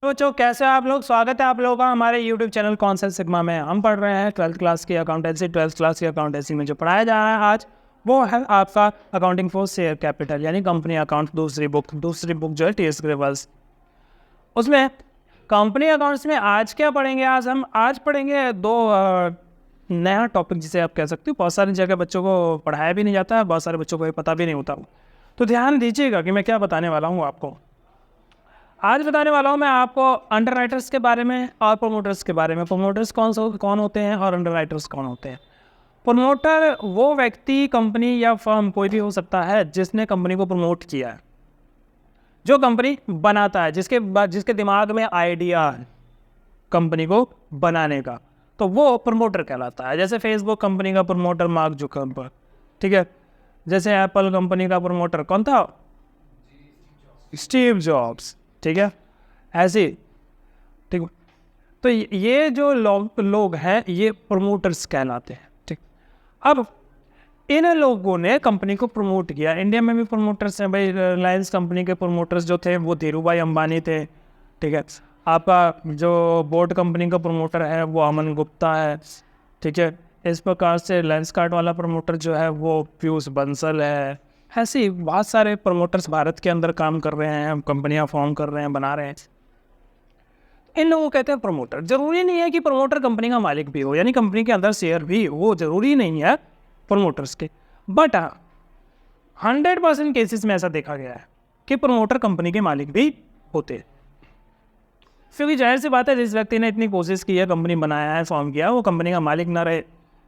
तो बच्चों कैसे हो आप लोग। स्वागत है आप लोगों का हमारे YouTube चैनल कॉन्सेप्ट सिग्मा में। हम पढ़ रहे हैं 12th क्लास की अकाउंटेंसी। 12th क्लास की अकाउंटेंसी में जो पढ़ाया जा रहा है आज वो है आपका अकाउंटिंग फॉर शेयर कैपिटल यानी कंपनी अकाउंट। दूसरी बुक जो है TS ग्रेवल्स, उसमें कंपनी अकाउंट्स में आज क्या पढ़ेंगे। आज पढ़ेंगे दो नया टॉपिक जिसे आप कह सकते हो। बहुत सारी जगह बच्चों को पढ़ाया भी नहीं जाता है, बहुत सारे बच्चों को ये पता भी नहीं होता। तो ध्यान दीजिएगा कि मैं क्या बताने वाला हूँ आपको। आज बताने वाला हूँ मैं आपको अंडरराइटर्स के बारे में और प्रमोटर्स के बारे में। प्रमोटर्स कौन होते हैं और अंडरराइटर्स कौन होते हैं। प्रमोटर वो व्यक्ति, कंपनी या फर्म कोई भी हो सकता है जिसने कंपनी को प्रमोट किया है, जो कंपनी बनाता है, जिसके दिमाग में आइडिया है कंपनी को बनाने का, तो वो प्रमोटर कहलाता है। जैसे फेसबुक कंपनी का प्रमोटर मार्क जुकरबर्ग, ठीक है। जैसे एप्पल कंपनी का प्रमोटर कौन था, स्टीव जॉब्स, ठीक है। ऐसे ठीक। तो ये जो लोग हैं ये प्रमोटर्स कहलाते हैं, ठीक। अब इन लोगों ने कंपनी को प्रमोट किया। इंडिया में भी प्रमोटर्स हैं भाई। रिलायंस कंपनी के प्रमोटर्स जो थे वो धीरू भाई अंबानी थे, ठीक है। आपका जो बोट कंपनी का प्रमोटर है वो अमन गुप्ता है, ठीक है। इस प्रकार से लेंस कार्ट वाला प्रमोटर जो है वो पीयूष बंसल है। ऐसे बहुत सारे प्रमोटर्स भारत के अंदर काम कर रहे हैं, कंपनियां फॉर्म कर रहे हैं, बना रहे हैं। इन लोगों को कहते हैं प्रमोटर। जरूरी नहीं है कि प्रमोटर कंपनी का मालिक भी हो, यानी कंपनी के अंदर शेयर भी हो, जरूरी नहीं है प्रमोटर्स के। बट 100% केसेस में ऐसा देखा गया है कि प्रमोटर कंपनी के मालिक भी होते हैं। क्योंकि जाहिर सी बात है, जिस व्यक्ति ने इतनी कोशिश की है, कंपनी बनाया है, फॉर्म किया, वो कंपनी का मालिक ना रहे,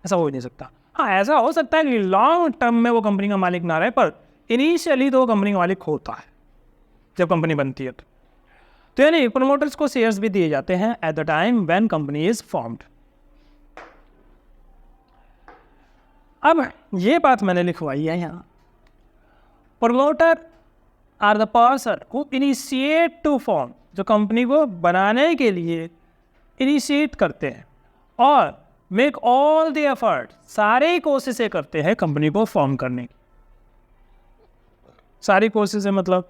ऐसा हो ही नहीं सकता। हाँ, ऐसा हो सकता है कि लॉन्ग टर्म में वो कंपनी का मालिक ना रहे, पर इनिशियली तो वो कंपनी का मालिक होता है जब कंपनी बनती है। तो यानी प्रमोटर्स को शेयर्स भी दिए जाते हैं at the time when company is formed. अब ये बात मैंने लिखवाई है यहाँ। Promoter are the person who initiate to form, जो कंपनी को बनाने के लिए इनिशिएट करते हैं और मेक ऑल द एफर्ट, सारे कोशिशें करते हैं कंपनी को फॉर्म करने की। सारी कोशिशें मतलब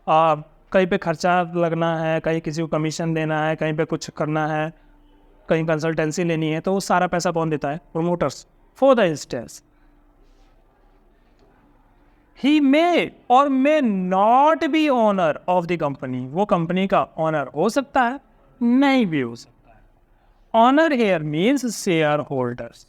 कहीं पे खर्चा लगना है, कहीं किसी को कमीशन देना है, कहीं पे कुछ करना है, कहीं कंसल्टेंसी लेनी है, तो वो सारा पैसा कौन देता है, promoters. For the instance he may और may not be owner of the company, वो कंपनी का ओनर हो सकता है, नहीं भी हो सकता है। Owner here means share holders.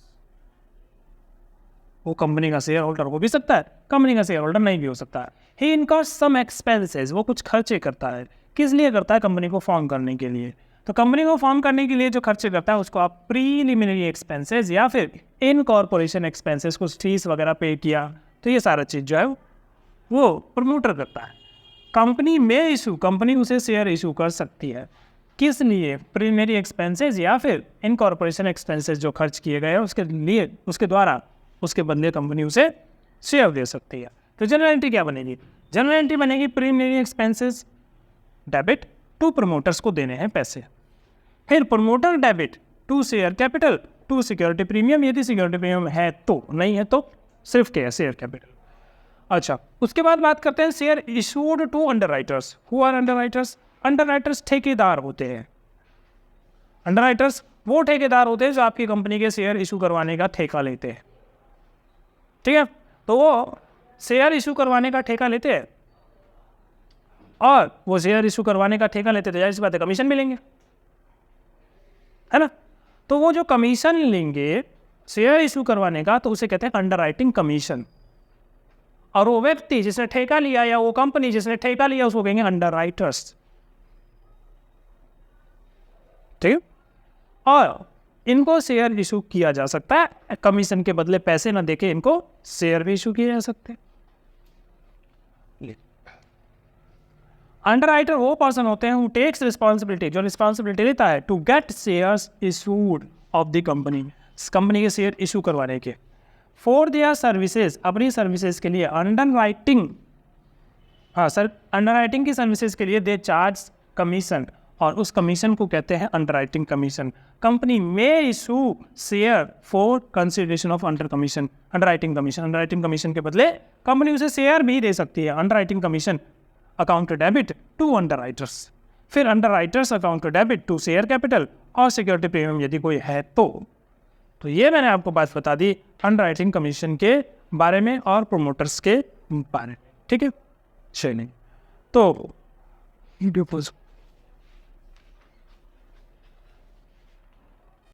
वो कंपनी का शेयर होल्डर हो भी सकता है, कंपनी का शेयर होल्डर नहीं भी हो सकता है। ही इनकर्स सम एक्सपेंसेस, वो कुछ खर्चे करता है। किस लिए करता है, कंपनी को फॉर्म करने के लिए। तो कंपनी को फॉर्म करने के लिए जो खर्चे करता है उसको आप प्रीलिमिनरी एक्सपेंसेस या फिर इनकॉर्पोरेशन एक्सपेंसेस, कुछ फीस वगैरह पे किया, तो ये सारा चीज़ जो है वो प्रमोटर करता है। कंपनी में इशू, कंपनी उसे शेयर इशू कर सकती है। किस लिए, प्रीलिमिनरी एक्सपेंसेस या फिर इनकॉर्पोरेशन एक्सपेंसेस जो खर्च किए गए हैं उसके लिए, उसके द्वारा, उसके बदले कंपनी उसे शेयर दे सकती है। तो जनरल एंट्री क्या बनेगी, जनरल एंट्री बनेगी preliminary expenses debit to promoters को देने हैं पैसे। फिर promoter debit to share capital to security premium, यदि सिक्योरिटी प्रीमियम है तो, नहीं है तो सिर्फ क्या है, शेयर कैपिटल। अच्छा, उसके बाद बात करते हैं share issued to underwriters. Who are underwriters, underwriters ठेकेदार होते हैं। अंडरराइटर्स वो ठेकेदार होते हैं जो आपकी कंपनी के शेयर इशू करवाने का ठेका लेते हैं, ठीक है। तो वो शेयर इशू करवाने का ठेका लेते हैं, और वो शेयर इशू करवाने का ठेका लेते थे, जाहिर सी बात है कमीशन मिलेंगे, है ना। तो वो जो कमीशन लेंगे शेयर इशू करवाने का, तो उसे कहते हैं अंडरराइटिंग कमीशन। और वो व्यक्ति जिसने ठेका लिया या वो कंपनी जिसने ठेका लिया उसको कहेंगे अंडरराइटर्स, ठीक है। और इनको शेयर इशू किया जा सकता है, कमीशन के बदले पैसे ना देके इनको शेयर भी इशू किए जा सकते हैं। अंडरराइटर वो पर्सन होते हैं हु टेक्स रिस्पॉन्सिबिलिटी, जो रिस्पॉन्सिबिलिटी लेता है to get shares issued of the company, company के शेयर इशू करवाने के। फॉर देयर सर्विसेज, अपनी सर्विसेज के लिए। अंडरराइटिंग, हाँ सर, अंडरराइटिंग की सर्विसेज के लिए दे चार्ज कमीशन, और उस कमीशन को कहते हैं अंडरराइटिंग कमीशन। कंपनी में issue share for consideration of under commission, underwriting commission. Underwriting commission के बदले कंपनी उसे शेयर भी दे सकती है। Underwriting commission account debit to underwriters. फिर अंडर राइटर्स अकाउंट का डेबिट टू शेयर कैपिटल और सिक्योरिटी प्रीमियम यदि कोई है तो ये मैंने आपको बात बता दी अंडर राइटिंग कमीशन के बारे में और प्रोमोटर्स के बारे में। ठीक है, चलिए तो